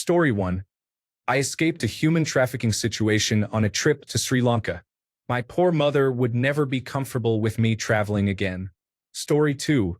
Story 1. I escaped a human trafficking situation on a trip to Sri Lanka. My poor mother would never be comfortable with me traveling again. Story 2.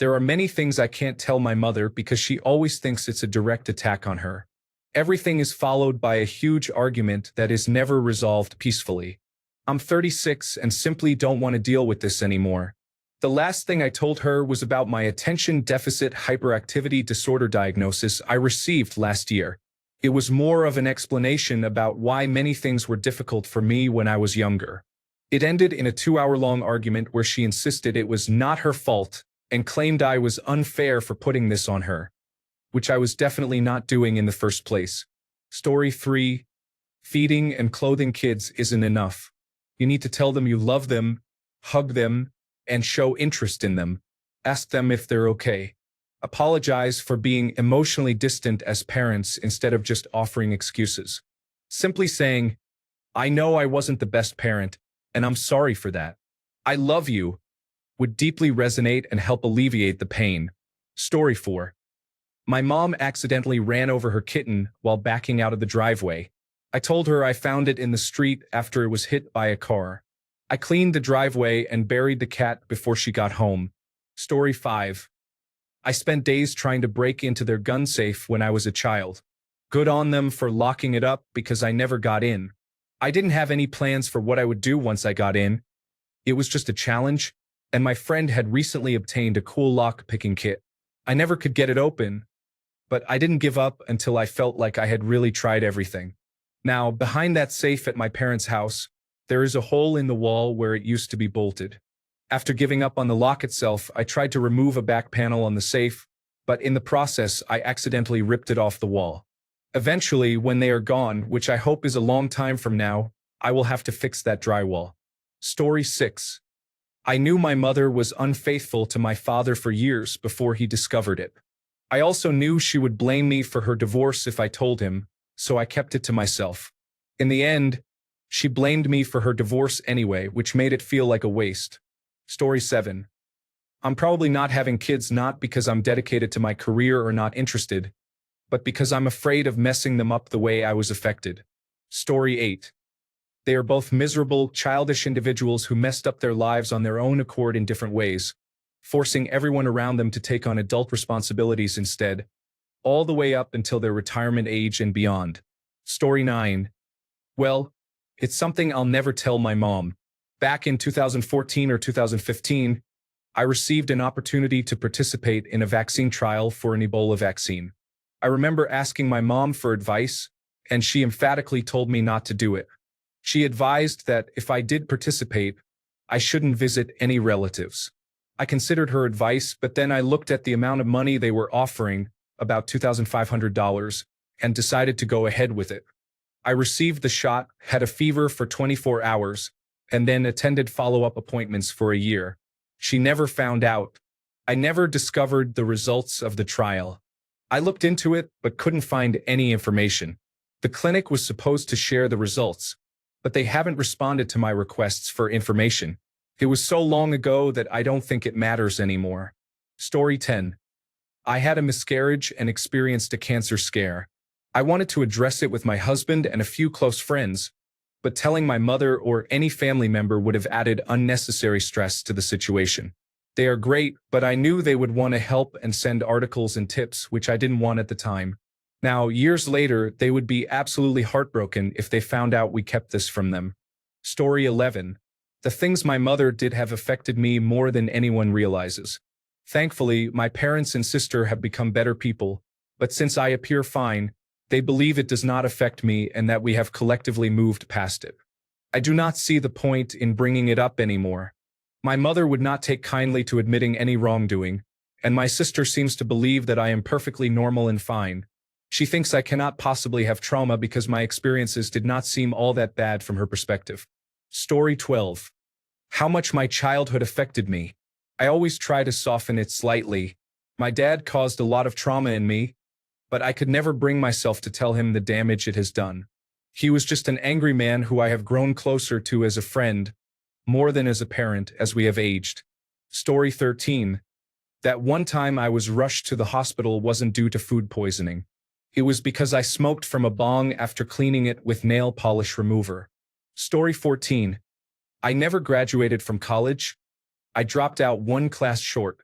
There are many things I can't tell my mother because she always thinks it's a direct attack on her. Everything is followed by a huge argument that is never resolved peacefully. I'm 36 and simply don't want to deal with this anymore. The last thing I told her was about my attention deficit hyperactivity disorder diagnosis I received last year. It was more of an explanation about why many things were difficult for me when I was younger. It ended in a 2-hour-long argument where she insisted it was not her fault and claimed I was unfair for putting this on her, which I was definitely not doing in the first place. Story 3. Feeding and clothing kids isn't enough. You need to tell them you love them, hug them, and show interest in them. Ask them if they're okay. Apologize for being emotionally distant as parents instead of just offering excuses. Simply saying, "I know I wasn't the best parent, and I'm sorry for that. I love you," would deeply resonate and help alleviate the pain. Story 4. My mom accidentally ran over her kitten while backing out of the driveway. I told her I found it in the street after it was hit by a car. I cleaned the driveway and buried the cat before she got home. Story 5. I spent days trying to break into their gun safe when I was a child. Good on them for locking it up because I never got in. I didn't have any plans for what I would do once I got in. It was just a challenge, and my friend had recently obtained a cool lock-picking kit. I never could get it open, but I didn't give up until I felt like I had really tried everything. Now, behind that safe at my parents' house, there is a hole in the wall where it used to be bolted. After giving up on the lock itself, I tried to remove a back panel on the safe, but in the process, I accidentally ripped it off the wall. Eventually, when they are gone, which I hope is a long time from now, I will have to fix that drywall. Story 6. I knew my mother was unfaithful to my father for years before he discovered it. I also knew she would blame me for her divorce if I told him, so I kept it to myself. In the end, she blamed me for her divorce anyway, which made it feel like a waste. Story 7. I'm probably not having kids not because I'm dedicated to my career or not interested, but because I'm afraid of messing them up the way I was affected. Story 8. They are both miserable, childish individuals who messed up their lives on their own accord in different ways, forcing everyone around them to take on adult responsibilities instead, all the way up until their retirement age and beyond. Story 9. Well, it's something I'll never tell my mom. Back in 2014 or 2015, I received an opportunity to participate in a vaccine trial for an Ebola vaccine. I remember asking my mom for advice, and she emphatically told me not to do it. She advised that if I did participate, I shouldn't visit any relatives. I considered her advice, but then I looked at the amount of money they were offering, about $2,500, and decided to go ahead with it. I received the shot, had a fever for 24 hours, and then attended follow-up appointments for a year. She never found out. I never discovered the results of the trial. I looked into it, but couldn't find any information. The clinic was supposed to share the results, but they haven't responded to my requests for information. It was so long ago that I don't think it matters anymore. Story 10. I had a miscarriage and experienced a cancer scare. I wanted to address it with my husband and a few close friends, but telling my mother or any family member would have added unnecessary stress to the situation. They are great, but I knew they would want to help and send articles and tips, which I didn't want at the time. Now, years later, they would be absolutely heartbroken if they found out we kept this from them. Story 11. The things my mother did have affected me more than anyone realizes. Thankfully, my parents and sister have become better people, but since I appear fine, they believe it does not affect me and that we have collectively moved past it. I do not see the point in bringing it up anymore. My mother would not take kindly to admitting any wrongdoing, and my sister seems to believe that I am perfectly normal and fine. She thinks I cannot possibly have trauma because my experiences did not seem all that bad from her perspective. Story 12. How much my childhood affected me. I always try to soften it slightly. My dad caused a lot of trauma in me, but I could never bring myself to tell him the damage it has done. He was just an angry man who I have grown closer to as a friend, more than as a parent, as we have aged. Story 13. That one time I was rushed to the hospital wasn't due to food poisoning. It was because I smoked from a bong after cleaning it with nail polish remover. Story 14. I never graduated from college. I dropped out one class short.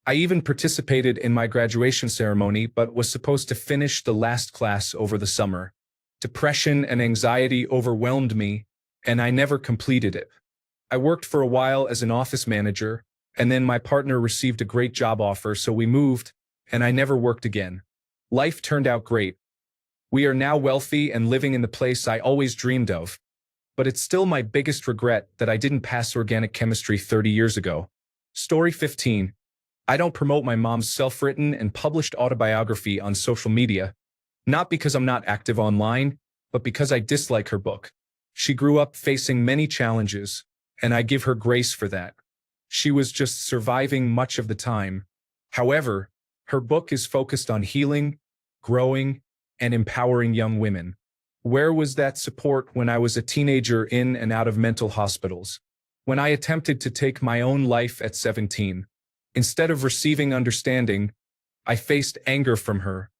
I even participated in my graduation ceremony but was supposed to finish the last class over the summer. Depression and anxiety overwhelmed me, and I never completed it. I worked for a while as an office manager, and then my partner received a great job offer, so we moved, and I never worked again. Life turned out great. We are now wealthy and living in the place I always dreamed of. But it's still my biggest regret that I didn't pass organic chemistry 30 years ago. Story 15. I don't promote my mom's self-written and published autobiography on social media, not because I'm not active online, but because I dislike her book. She grew up facing many challenges, and I give her grace for that. She was just surviving much of the time. However, her book is focused on healing, growing, and empowering young women. Where was that support when I was a teenager in and out of mental hospitals? When I attempted to take my own life at 17? Instead of receiving understanding, I faced anger from her,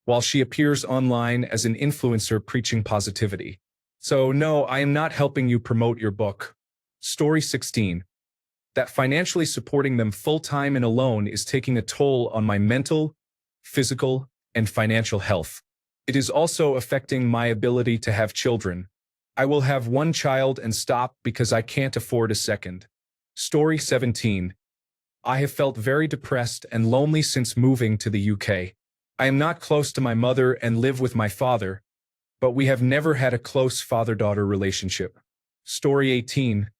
while she appears online as an influencer preaching positivity. So no, I am not helping you promote your book. Story 16. That financially supporting them full-time and alone is taking a toll on my mental, physical, and financial health. It is also affecting my ability to have children. I will have one child and stop because I can't afford a second. Story 17. I have felt very depressed and lonely since moving to the UK. I am not close to my mother and live with my father, but we have never had a close father-daughter relationship. Story 18.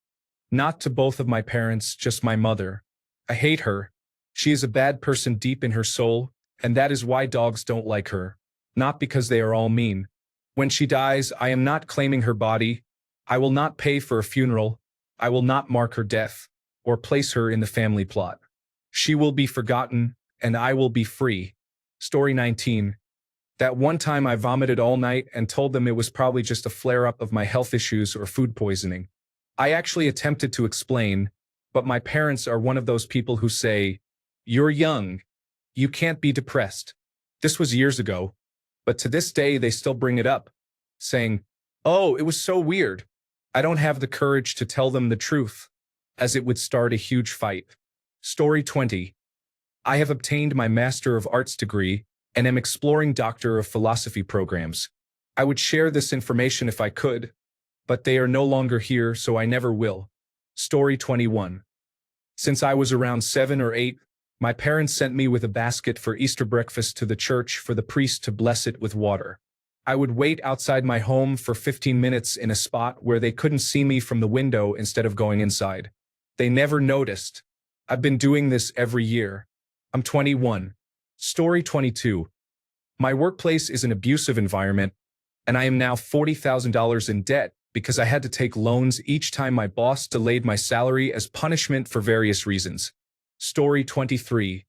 Not to both of my parents, just my mother. I hate her. She is a bad person deep in her soul, and that is why dogs don't like her. Not because they are all mean. When she dies, I am not claiming her body. I will not pay for a funeral. I will not mark her death or place her in the family plot. She will be forgotten, and I will be free. Story 19. That one time I vomited all night and told them it was probably just a flare-up of my health issues or food poisoning. I actually attempted to explain, but my parents are one of those people who say, "You're young. You can't be depressed." This was years ago, but to this day they still bring it up, saying, "Oh, it was so weird." I don't have the courage to tell them the truth, as it would start a huge fight. Story 20. I have obtained my Master of Arts degree and am exploring Doctor of Philosophy programs. I would share this information if I could, but they are no longer here, so I never will. Story 21. Since I was around 7 or 8, my parents sent me with a basket for Easter breakfast to the church for the priest to bless it with water. I would wait outside my home for 15 minutes in a spot where they couldn't see me from the window instead of going inside. They never noticed. I've been doing this every year. I'm 21. Story 22. My workplace is an abusive environment, and I am now $40,000 in debt because I had to take loans each time my boss delayed my salary as punishment for various reasons. Story 23.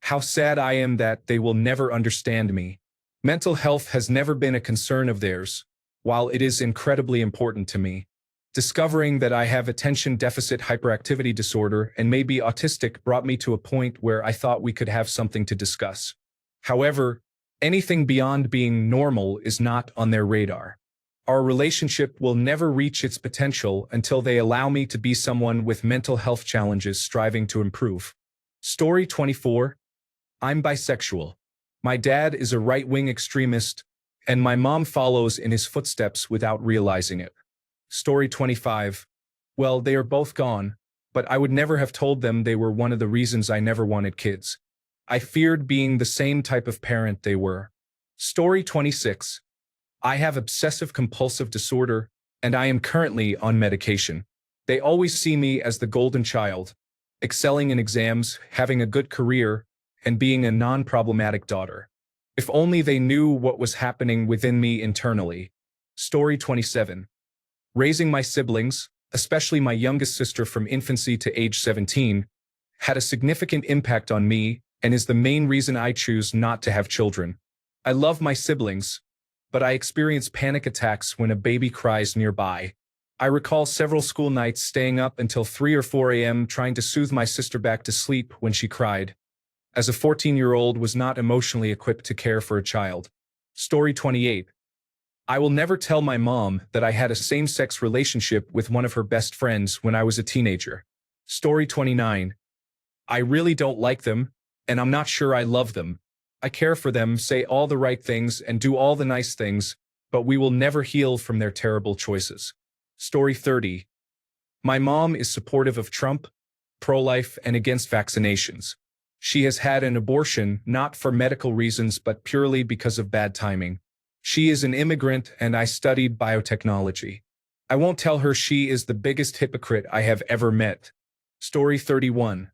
How sad I am that they will never understand me. Mental health has never been a concern of theirs, while it is incredibly important to me. Discovering that I have attention deficit hyperactivity disorder and may be autistic brought me to a point where I thought we could have something to discuss. However, anything beyond being normal is not on their radar. Our relationship will never reach its potential until they allow me to be someone with mental health challenges striving to improve. Story 24. I'm bisexual. My dad is a right-wing extremist, and my mom follows in his footsteps without realizing it. Story 25. Well, they are both gone, but I would never have told them they were one of the reasons I never wanted kids. I feared being the same type of parent they were. Story 26. I have obsessive-compulsive disorder, and I am currently on medication. They always see me as the golden child, excelling in exams, having a good career, and being a non-problematic daughter. If only they knew what was happening within me internally. Story 27. Raising my siblings, especially my youngest sister from infancy to age 17, had a significant impact on me and is the main reason I choose not to have children. I love my siblings, but I experience panic attacks when a baby cries nearby. I recall several school nights staying up until 3 or 4 a.m. trying to soothe my sister back to sleep when she cried, as a 14-year-old was not emotionally equipped to care for a child. Story 28. I will never tell my mom that I had a same-sex relationship with one of her best friends when I was a teenager. Story 29. I really don't like them, and I'm not sure I love them. I care for them, say all the right things, and do all the nice things, but we will never heal from their terrible choices. Story 30. My mom is supportive of Trump, pro-life, and against vaccinations. She has had an abortion not for medical reasons but purely because of bad timing. She is an immigrant and I studied biotechnology. I won't tell her she is the biggest hypocrite I have ever met. Story 31.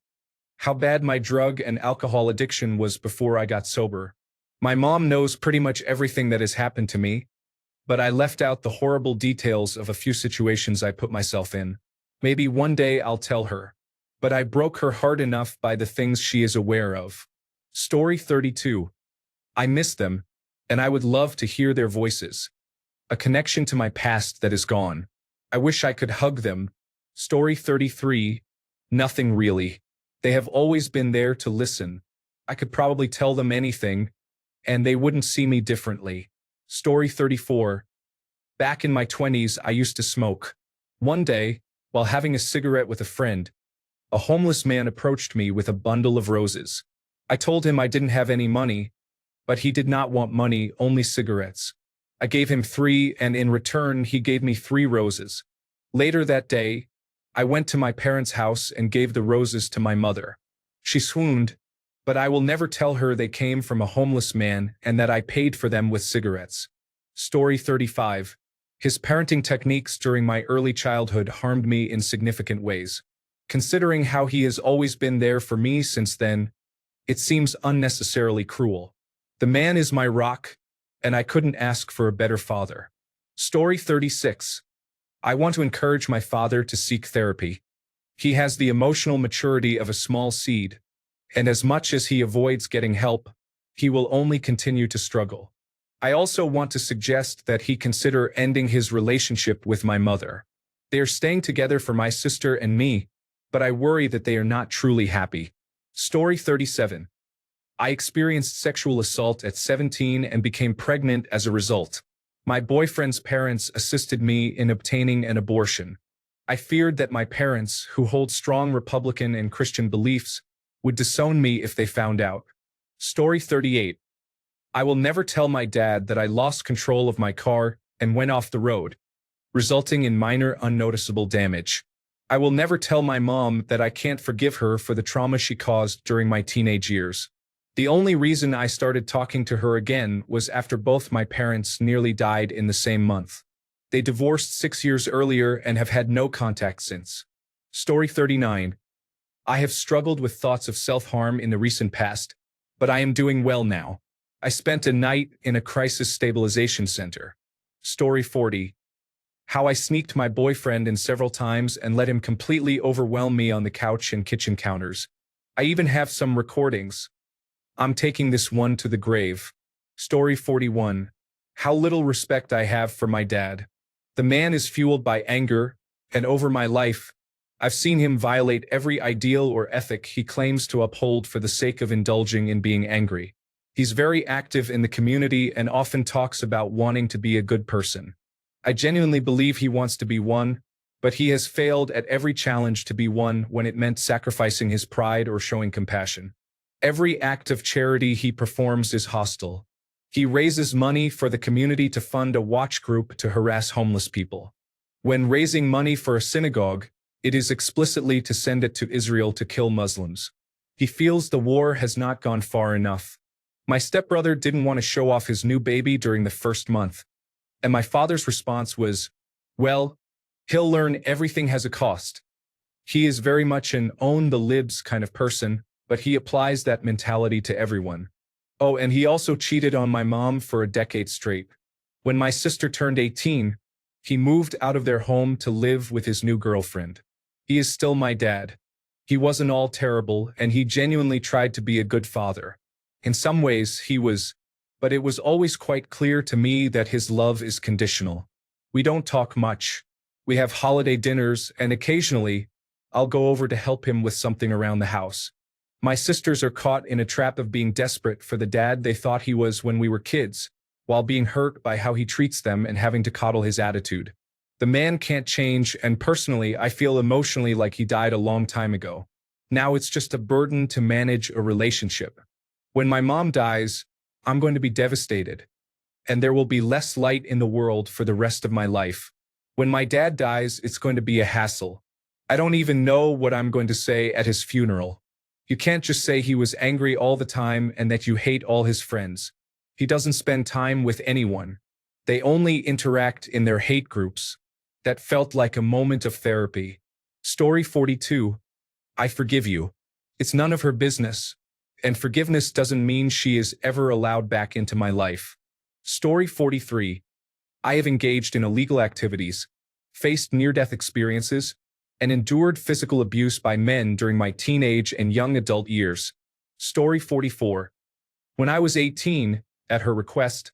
How bad my drug and alcohol addiction was before I got sober. My mom knows pretty much everything that has happened to me, but I left out the horrible details of a few situations I put myself in. Maybe one day I'll tell her. But I broke her heart enough by the things she is aware of. Story 32. I miss them, and I would love to hear their voices. A connection to my past that is gone. I wish I could hug them. Story 33. Nothing really. They have always been there to listen. I could probably tell them anything, and they wouldn't see me differently. Story 34. Back in my 20s, I used to smoke. One day, while having a cigarette with a friend, a homeless man approached me with a bundle of roses. I told him I didn't have any money, but he did not want money, only cigarettes. I gave him 3, and in return, he gave me 3 roses. Later that day, I went to my parents' house and gave the roses to my mother. She swooned, but I will never tell her they came from a homeless man and that I paid for them with cigarettes. Story 35. His parenting techniques during my early childhood harmed me in significant ways. Considering how he has always been there for me since then, it seems unnecessarily cruel. The man is my rock, and I couldn't ask for a better father. Story 36. I want to encourage my father to seek therapy. He has the emotional maturity of a small seed, and as much as he avoids getting help, he will only continue to struggle. I also want to suggest that he consider ending his relationship with my mother. They are staying together for my sister and me, but I worry that they are not truly happy. Story 37. I experienced sexual assault at 17 and became pregnant as a result. My boyfriend's parents assisted me in obtaining an abortion. I feared that my parents, who hold strong Republican and Christian beliefs, would disown me if they found out. Story 38. I will never tell my dad that I lost control of my car and went off the road, resulting in minor unnoticeable damage. I will never tell my mom that I can't forgive her for the trauma she caused during my teenage years. The only reason I started talking to her again was after both my parents nearly died in the same month. They divorced 6 years earlier and have had no contact since. Story 39. I have struggled with thoughts of self-harm in the recent past, but I am doing well now. I spent a night in a crisis stabilization center. Story 40. How I sneaked my boyfriend in several times and let him completely overwhelm me on the couch and kitchen counters. I even have some recordings. I'm taking this one to the grave. Story 41. How little respect I have for my dad. The man is fueled by anger, and over my life, I've seen him violate every ideal or ethic he claims to uphold for the sake of indulging in being angry. He's very active in the community and often talks about wanting to be a good person. I genuinely believe he wants to be one, but he has failed at every challenge to be one when it meant sacrificing his pride or showing compassion. Every act of charity he performs is hostile. He raises money for the community to fund a watch group to harass homeless people. When raising money for a synagogue, it is explicitly to send it to Israel to kill Muslims. He feels the war has not gone far enough. My stepbrother didn't want to show off his new baby during the first month, and my father's response was, well, he'll learn everything has a cost. He is very much an own the libs kind of person, but he applies that mentality to everyone. Oh, and he also cheated on my mom for a decade straight. When my sister turned 18, he moved out of their home to live with his new girlfriend. He is still my dad. He wasn't all terrible, and he genuinely tried to be a good father. In some ways, he was, but it was always quite clear to me that his love is conditional. We don't talk much. We have holiday dinners, and occasionally, I'll go over to help him with something around the house. My sisters are caught in a trap of being desperate for the dad they thought he was when we were kids, while being hurt by how he treats them and having to coddle his attitude. The man can't change, and personally, I feel emotionally like he died a long time ago. Now it's just a burden to manage a relationship. When my mom dies, I'm going to be devastated, and there will be less light in the world for the rest of my life. When my dad dies, it's going to be a hassle. I don't even know what I'm going to say at his funeral. You can't just say he was angry all the time and that you hate all his friends. He doesn't spend time with anyone. They only interact in their hate groups. That felt like a moment of therapy. Story 42. I forgive you. It's none of her business, and forgiveness doesn't mean she is ever allowed back into my life. Story 43. I have engaged in illegal activities, faced near-death experiences, and endured physical abuse by men during my teenage and young adult years. Story 44. When I was 18, at her request,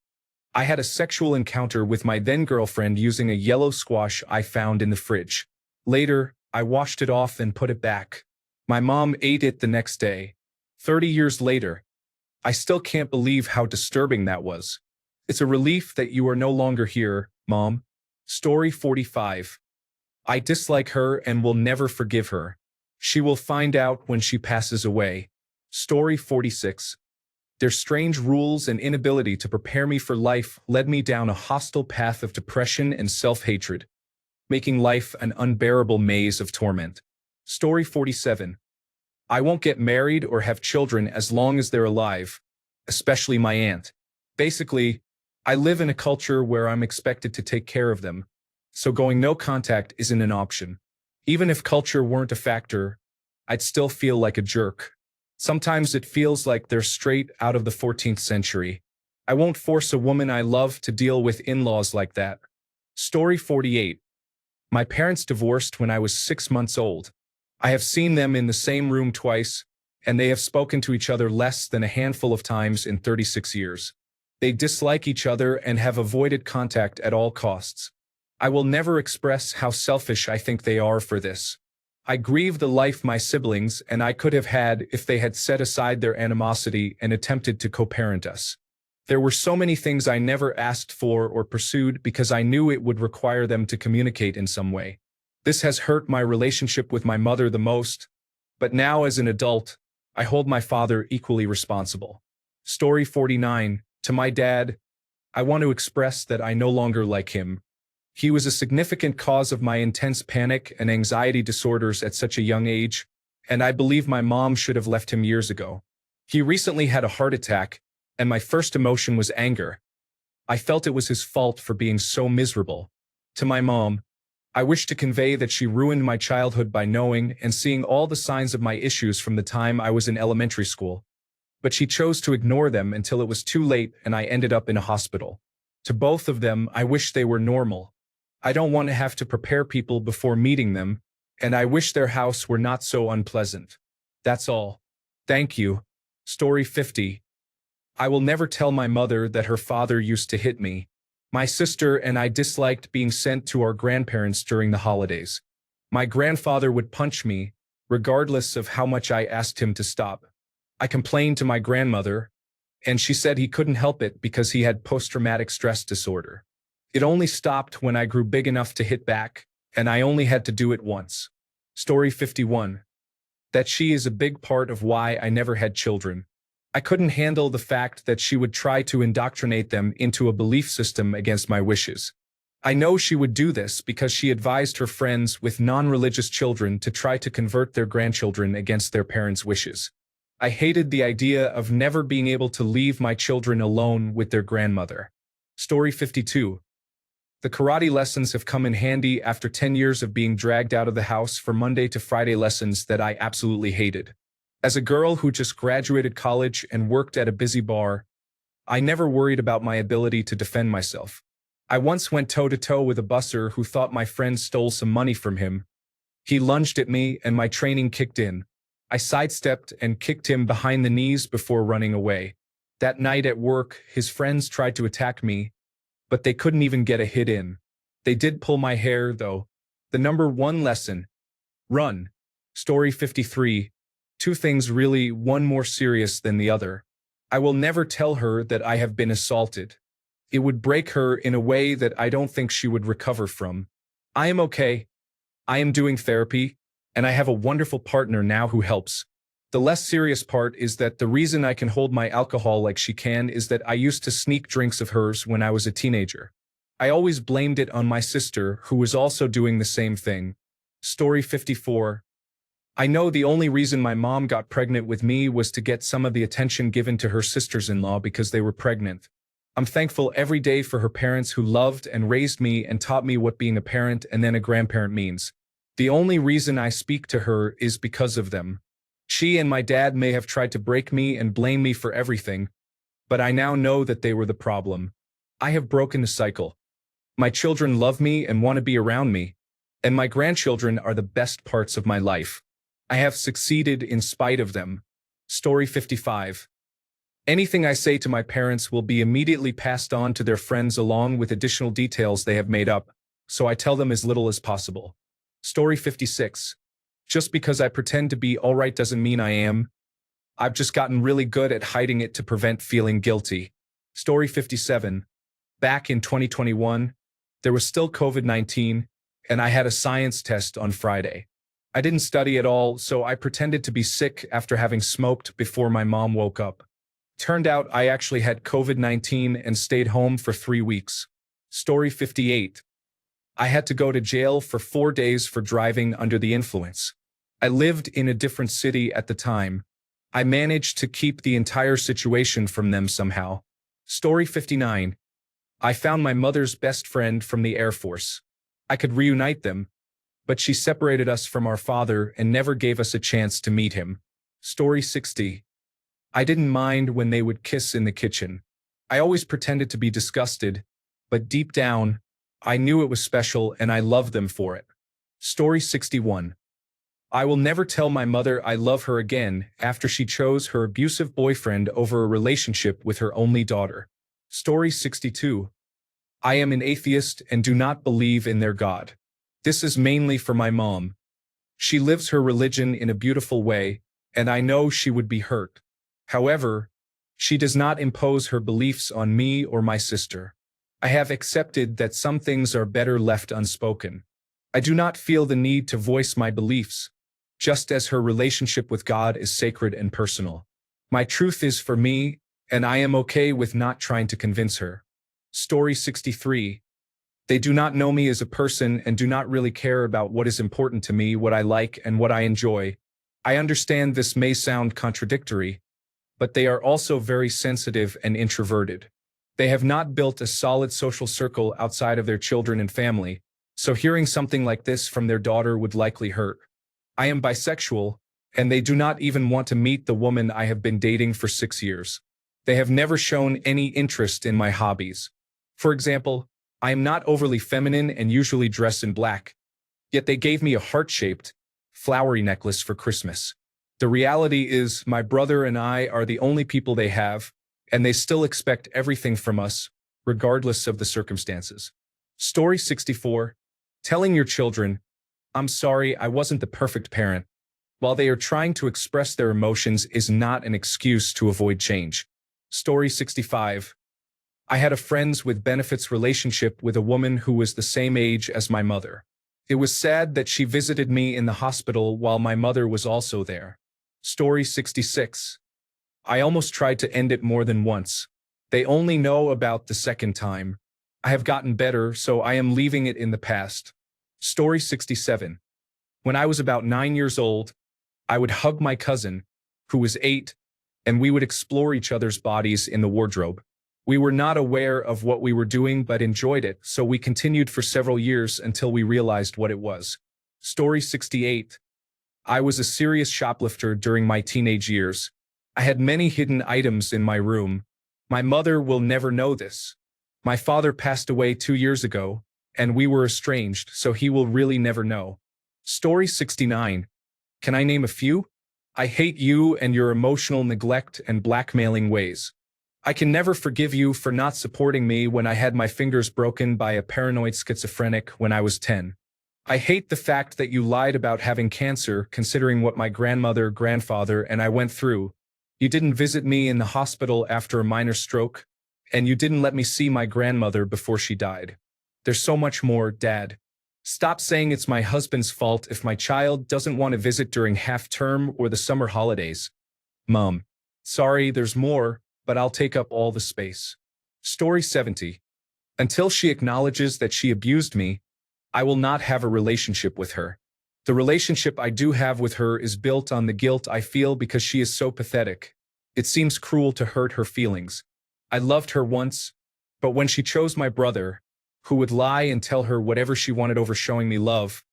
I had a sexual encounter with my then-girlfriend using a yellow squash I found in the fridge. Later, I washed it off and put it back. My mom ate it the next day. 30 years later, I still can't believe how disturbing that was. It's a relief that you are no longer here, Mom. Story 45. I dislike her and will never forgive her. She will find out when she passes away. Story 46. Their strange rules and inability to prepare me for life led me down a hostile path of depression and self-hatred, making life an unbearable maze of torment. Story 47. I won't get married or have children as long as they're alive, especially my aunt. Basically, I live in a culture where I'm expected to take care of them, so going no contact isn't an option. Even if culture weren't a factor, I'd still feel like a jerk. Sometimes it feels like they're straight out of the 14th century. I won't force a woman I love to deal with in-laws like that. Story 48. My parents divorced when I was 6 months old. I have seen them in the same room twice, and they have spoken to each other less than a handful of times in 36 years. They dislike each other and have avoided contact at all costs. I will never express how selfish I think they are for this. I grieve the life my siblings and I could have had if they had set aside their animosity and attempted to co-parent us. There were so many things I never asked for or pursued because I knew it would require them to communicate in some way. This has hurt my relationship with my mother the most, but now as an adult, I hold my father equally responsible. Story 49. To my dad, I want to express that I no longer like him. He was a significant cause of my intense panic and anxiety disorders at such a young age, and I believe my mom should have left him years ago. He recently had a heart attack, and my first emotion was anger. I felt it was his fault for being so miserable. To my mom, I wish to convey that she ruined my childhood by knowing and seeing all the signs of my issues from the time I was in elementary school. But she chose to ignore them until it was too late and I ended up in a hospital. To both of them, I wish they were normal. I don't want to have to prepare people before meeting them, and I wish their house were not so unpleasant. That's all. Thank you. Story 50. I will never tell my mother that her father used to hit me. My sister and I disliked being sent to our grandparents during the holidays. My grandfather would punch me, regardless of how much I asked him to stop. I complained to my grandmother, and she said he couldn't help it because he had post-traumatic stress disorder. It only stopped when I grew big enough to hit back, and I only had to do it once. Story 51. That she is a big part of why I never had children. I couldn't handle the fact that she would try to indoctrinate them into a belief system against my wishes. I know she would do this because she advised her friends with non-religious children to try to convert their grandchildren against their parents' wishes. I hated the idea of never being able to leave my children alone with their grandmother. Story 52. The karate lessons have come in handy after 10 years of being dragged out of the house for Monday to Friday lessons that I absolutely hated. As a girl who just graduated college and worked at a busy bar, I never worried about my ability to defend myself. I once went toe-to-toe with a busser who thought my friend stole some money from him. He lunged at me and my training kicked in. I sidestepped and kicked him behind the knees before running away. That night at work, his friends tried to attack me, but they couldn't even get a hit in. They did pull my hair, though. The number one lesson: run. Story 53. Two things really, one more serious than the other. I will never tell her that I have been assaulted. It would break her in a way that I don't think she would recover from. I am okay. I am doing therapy, and I have a wonderful partner now who helps. The less serious part is that the reason I can hold my alcohol like she can is that I used to sneak drinks of hers when I was a teenager. I always blamed it on my sister, who was also doing the same thing. Story 54. I know the only reason my mom got pregnant with me was to get some of the attention given to her sisters-in-law because they were pregnant. I'm thankful every day for her parents who loved and raised me and taught me what being a parent and then a grandparent means. The only reason I speak to her is because of them. She and my dad may have tried to break me and blame me for everything, but I now know that they were the problem. I have broken the cycle. My children love me and want to be around me, and my grandchildren are the best parts of my life. I have succeeded in spite of them. Story 55. Anything I say to my parents will be immediately passed on to their friends along with additional details they have made up, so I tell them as little as possible. Story 56. Just because I pretend to be all right doesn't mean I am. I've just gotten really good at hiding it to prevent feeling guilty. Story 57. Back in 2021, there was still COVID-19, and I had a science test on Friday. I didn't study at all, so I pretended to be sick after having smoked before my mom woke up. Turned out I actually had COVID-19 and stayed home for 3 weeks. Story 58. I had to go to jail for 4 days for driving under the influence. I lived in a different city at the time. I managed to keep the entire situation from them somehow. Story 59. I found my mother's best friend from the Air Force. I could reunite them, but she separated us from our father and never gave us a chance to meet him. Story 60. I didn't mind when they would kiss in the kitchen. I always pretended to be disgusted, but deep down, I knew it was special and I loved them for it. Story 61. I will never tell my mother I love her again after she chose her abusive boyfriend over a relationship with her only daughter. Story 62. I am an atheist and do not believe in their God. This is mainly for my mom. She lives her religion in a beautiful way, and I know she would be hurt. However, she does not impose her beliefs on me or my sister. I have accepted that some things are better left unspoken. I do not feel the need to voice my beliefs, just as her relationship with God is sacred and personal. My truth is for me, and I am okay with not trying to convince her. Story 63. They do not know me as a person and do not really care about what is important to me, what I like, and what I enjoy. I understand this may sound contradictory, but they are also very sensitive and introverted. They have not built a solid social circle outside of their children and family, so hearing something like this from their daughter would likely hurt. I am bisexual, and they do not even want to meet the woman I have been dating for 6 years. They have never shown any interest in my hobbies. For example, I am not overly feminine and usually dress in black, yet they gave me a heart-shaped, flowery necklace for Christmas. The reality is my brother and I are the only people they have, and they still expect everything from us, regardless of the circumstances. Story 64. Telling your children, I'm sorry I wasn't the perfect parent, while they are trying to express their emotions is not an excuse to avoid change. Story 65. I had a friends with benefits relationship with a woman who was the same age as my mother. It was sad that she visited me in the hospital while my mother was also there. Story 66. I almost tried to end it more than once. They only know about the second time. I have gotten better, so I am leaving it in the past. Story 67. When I was about 9 years old, I would hug my cousin, who was 8, and we would explore each other's bodies in the wardrobe. We were not aware of what we were doing but enjoyed it, so we continued for several years until we realized what it was. Story 68. I was a serious shoplifter during my teenage years. I had many hidden items in my room. My mother will never know this. My father passed away 2 years ago, and we were estranged, so he will really never know. Story 69. Can I name a few? I hate you and your emotional neglect and blackmailing ways. I can never forgive you for not supporting me when I had my fingers broken by a paranoid schizophrenic when I was 10. I hate the fact that you lied about having cancer, considering what my grandmother, grandfather, and I went through. You didn't visit me in the hospital after a minor stroke, And you didn't let me see my grandmother before she died. There's so much more, Dad. Stop saying it's my husband's fault if my child doesn't want to visit during half-term or the summer holidays. Mom. Sorry, there's more, but I'll take up all the space. Story 70. Until she acknowledges that she abused me, I will not have a relationship with her. The relationship I do have with her is built on the guilt I feel because she is so pathetic. It seems cruel to hurt her feelings. I loved her once, but when she chose my brother, who would lie and tell her whatever she wanted over showing me love,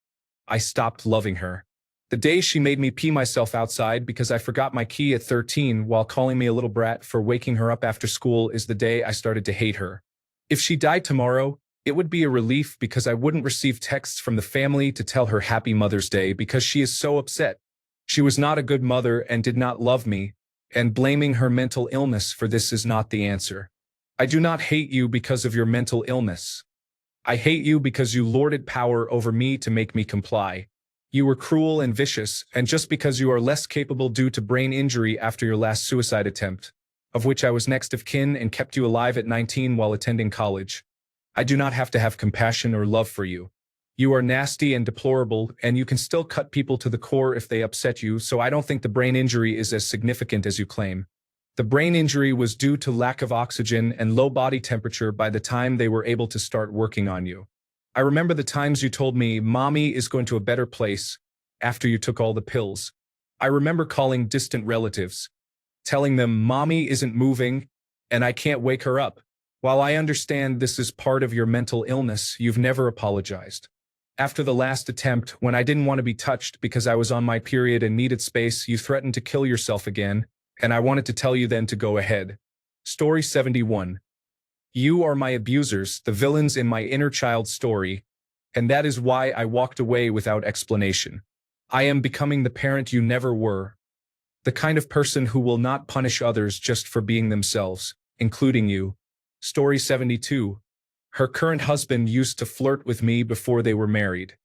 I stopped loving her. The day she made me pee myself outside because I forgot my key at 13 while calling me a little brat for waking her up after school is the day I started to hate her. If she died tomorrow, it would be a relief because I wouldn't receive texts from the family to tell her Happy Mother's Day because she is so upset. She was not a good mother and did not love me, and blaming her mental illness for this is not the answer. I do not hate you because of your mental illness. I hate you because you lorded power over me to make me comply. You were cruel and vicious, and just because you are less capable due to brain injury after your last suicide attempt, of which I was next of kin and kept you alive at 19 while attending college. I do not have to have compassion or love for you. You are nasty and deplorable, and you can still cut people to the core if they upset you, so I don't think the brain injury is as significant as you claim. The brain injury was due to lack of oxygen and low body temperature by the time they were able to start working on you. I remember the times you told me, Mommy is going to a better place, after you took all the pills. I remember calling distant relatives, telling them Mommy isn't moving, and I can't wake her up. While I understand this is part of your mental illness, you've never apologized. After the last attempt, when I didn't want to be touched because I was on my period and needed space, you threatened to kill yourself again, and I wanted to tell you then to go ahead. Story 71. You are my abusers, the villains in my inner child story, and that is why I walked away without explanation. I am becoming the parent you never were, the kind of person who will not punish others just for being themselves, including you. Story 72. Her current husband used to flirt with me before they were married.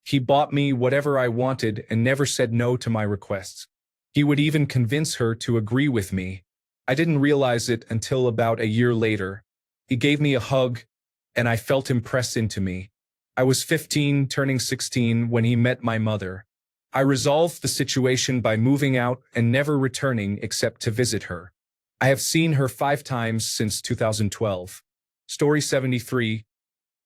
He bought me whatever I wanted and never said no to my requests. He would even convince her to agree with me. I didn't realize it until about a year later. He gave me a hug, and I felt him press into me. I was 15, turning 16, when he met my mother. I resolved the situation by moving out and never returning except to visit her. I have seen her 5 times since 2012. Story 73.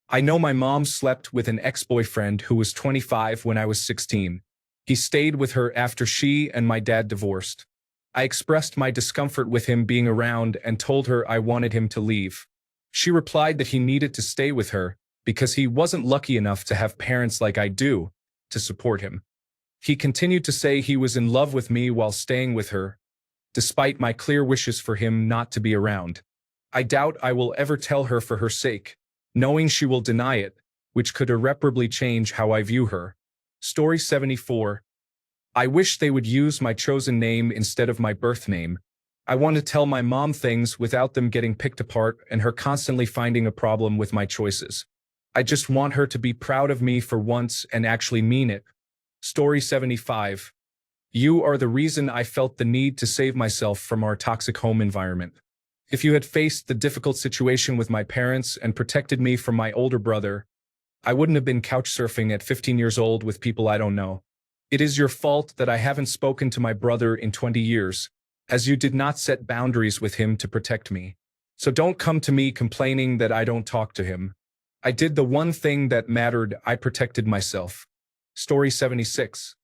I know my mom slept with an ex-boyfriend who was 25 when I was 16. He stayed with her after she and my dad divorced. I expressed my discomfort with him being around and told her I wanted him to leave. She replied that he needed to stay with her because he wasn't lucky enough to have parents like I do to support him. He continued to say he was in love with me while staying with her, despite my clear wishes for him not to be around. I doubt I will ever tell her for her sake, knowing she will deny it, which could irreparably change how I view her. Story 74. I wish they would use my chosen name instead of my birth name. I want to tell my mom things without them getting picked apart and her constantly finding a problem with my choices. I just want her to be proud of me for once and actually mean it. Story 75. You are the reason I felt the need to save myself from our toxic home environment. If you had faced the difficult situation with my parents and protected me from my older brother, I wouldn't have been couch surfing at 15 years old with people I don't know. It is your fault that I haven't spoken to my brother in 20 years, as you did not set boundaries with him to protect me. So don't come to me complaining that I don't talk to him. I did the one thing that mattered. I protected myself. Story 76.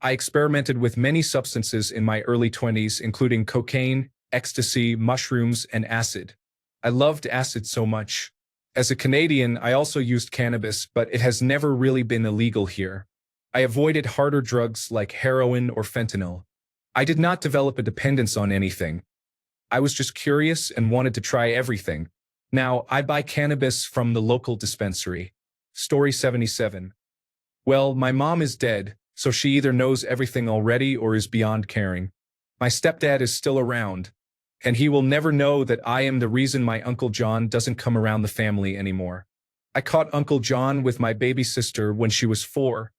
I experimented with many substances in my early 20s, including cocaine, ecstasy, mushrooms, and acid. I loved acid so much. As a Canadian, I also used cannabis, but it has never really been illegal here. I avoided harder drugs like heroin or fentanyl. I did not develop a dependence on anything. I was just curious and wanted to try everything. Now, I buy cannabis from the local dispensary. Story 77. Well, my mom is dead, so she either knows everything already or is beyond caring. My stepdad is still around, and he will never know that I am the reason my Uncle John doesn't come around the family anymore. I caught Uncle John with my baby sister when she was 4,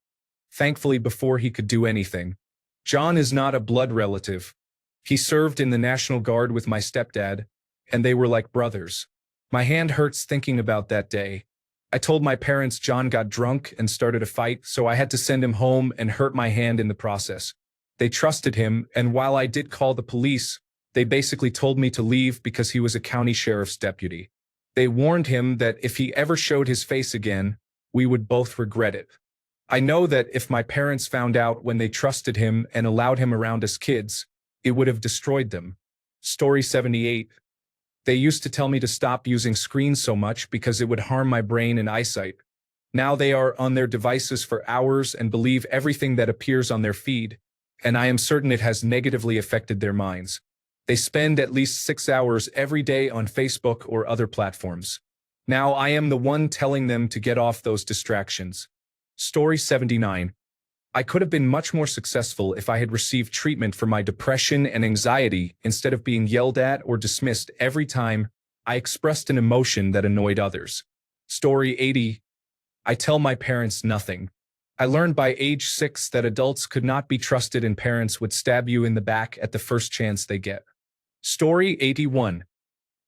thankfully before he could do anything. John is not a blood relative. He served in the National Guard with my stepdad, and they were like brothers. My hand hurts thinking about that day. I told my parents John got drunk and started a fight, so I had to send him home and hurt my hand in the process. They trusted him, and while I did call the police, they basically told me to leave because he was a county sheriff's deputy. They warned him that if he ever showed his face again, we would both regret it. I know that if my parents found out when they trusted him and allowed him around as kids, it would have destroyed them. Story 78. They used to tell me to stop using screens so much because it would harm my brain and eyesight. Now they are on their devices for hours and believe everything that appears on their feed, and I am certain it has negatively affected their minds. They spend at least 6 hours every day on Facebook or other platforms. Now I am the one telling them to get off those distractions. Story 79. I could have been much more successful if I had received treatment for my depression and anxiety instead of being yelled at or dismissed every time I expressed an emotion that annoyed others. Story 80. I tell my parents nothing. I learned by age 6 that adults could not be trusted and parents would stab you in the back at the first chance they get. Story 81.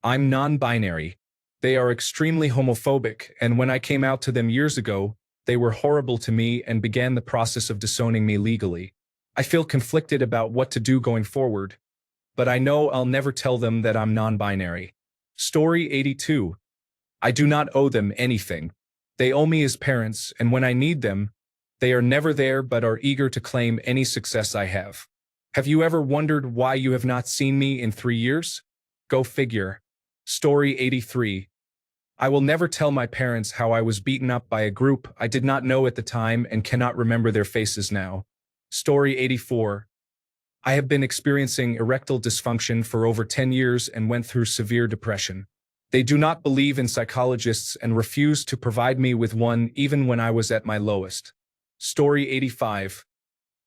I'm non-binary. They are extremely homophobic, and when I came out to them years ago, they were horrible to me and began the process of disowning me legally. I feel conflicted about what to do going forward, but I know I'll never tell them that I'm non-binary. Story 82. I do not owe them anything. They owe me as parents, and when I need them, they are never there but are eager to claim any success I have. Have you ever wondered why you have not seen me in 3 years? Go figure. Story 83. I will never tell my parents how I was beaten up by a group I did not know at the time and cannot remember their faces now. Story 84. I have been experiencing erectile dysfunction for over 10 years and went through severe depression. They do not believe in psychologists and refused to provide me with one even when I was at my lowest. Story 85.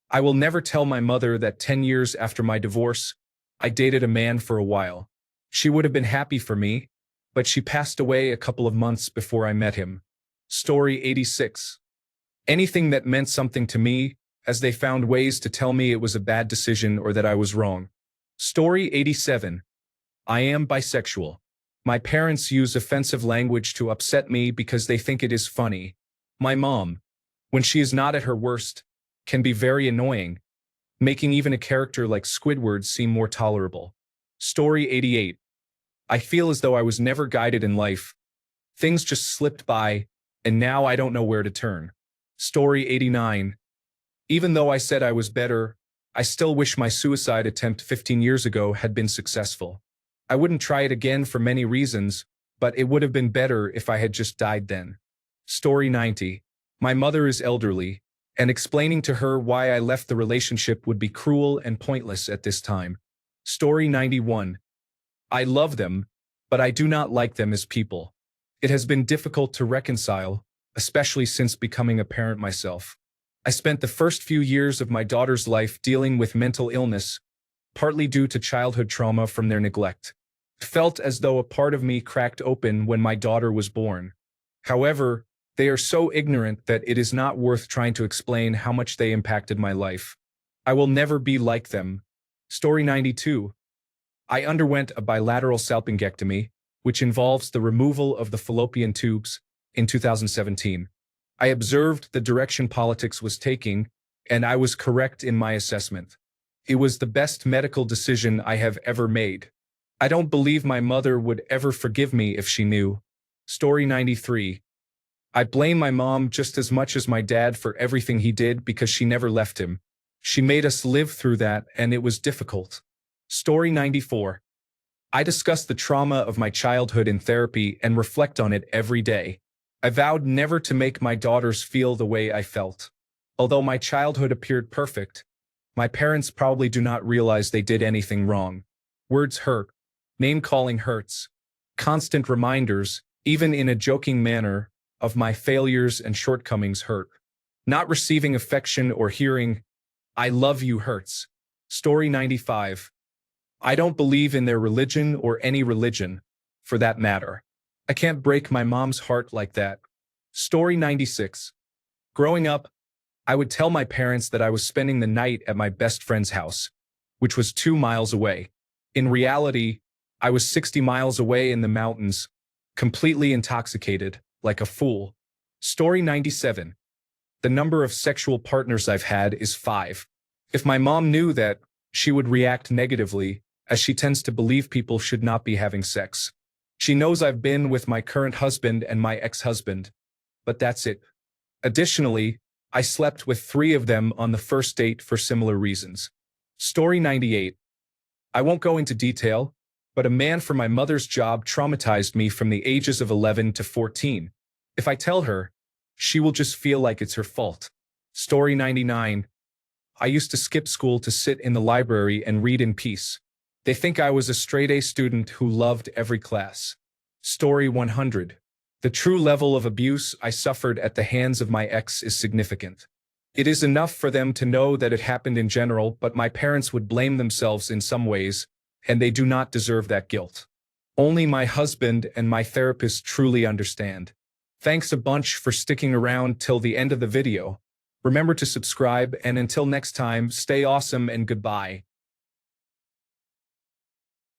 I will never tell my mother that 10 years after my divorce, I dated a man for a while. She would have been happy for me, but she passed away a couple of months before I met him. Story 86. Anything that meant something to me, as they found ways to tell me it was a bad decision or that I was wrong. Story 87. I am bisexual. My parents use offensive language to upset me because they think it is funny. My mom, when she is not at her worst, can be very annoying, making even a character like Squidward seem more tolerable. Story 88. I feel as though I was never guided in life. Things just slipped by, and now I don't know where to turn. Story 89. Even though I said I was better, I still wish my suicide attempt 15 years ago had been successful. I wouldn't try it again for many reasons, but it would have been better if I had just died then. Story 90. My mother is elderly, and explaining to her why I left the relationship would be cruel and pointless at this time. Story 91. I love them, but I do not like them as people. It has been difficult to reconcile, especially since becoming a parent myself. I spent the first few years of my daughter's life dealing with mental illness, partly due to childhood trauma from their neglect. It felt as though a part of me cracked open when my daughter was born. However, they are so ignorant that it is not worth trying to explain how much they impacted my life. I will never be like them. Story 92. I underwent a bilateral salpingectomy, which involves the removal of the fallopian tubes, in 2017. I observed the direction politics was taking, and I was correct in my assessment. It was the best medical decision I have ever made. I don't believe my mother would ever forgive me if she knew. Story 93. I blame my mom just as much as my dad for everything he did because she never left him. She made us live through that, and it was difficult. Story 94. I discuss the trauma of my childhood in therapy and reflect on it every day. I vowed never to make my daughters feel the way I felt. Although my childhood appeared perfect, my parents probably do not realize they did anything wrong. Words hurt. Name-calling hurts. Constant reminders, even in a joking manner, of my failures and shortcomings hurt. Not receiving affection or hearing, "I love you" hurts. Story 95. I don't believe in their religion or any religion, for that matter. I can't break my mom's heart like that. Story 96. Growing up, I would tell my parents that I was spending the night at my best friend's house, which was 2 miles away. In reality, I was 60 miles away in the mountains, completely intoxicated, like a fool. Story 97. The number of sexual partners I've had is 5. If my mom knew that, she would react negatively, as she tends to believe people should not be having sex. She knows I've been with my current husband and my ex-husband, but that's it. Additionally, I slept with 3 of them on the first date for similar reasons. Story 98. I won't go into detail, but a man for my mother's job traumatized me from the ages of 11 to 14. If I tell her, she will just feel like it's her fault. Story 99. I used to skip school to sit in the library and read in peace. They think I was a straight-A student who loved every class. Story 100. The true level of abuse I suffered at the hands of my ex is significant. It is enough for them to know that it happened in general, but my parents would blame themselves in some ways, and they do not deserve that guilt. Only my husband and my therapist truly understand. Thanks a bunch for sticking around till the end of the video. Remember to subscribe, and until next time, stay awesome and goodbye.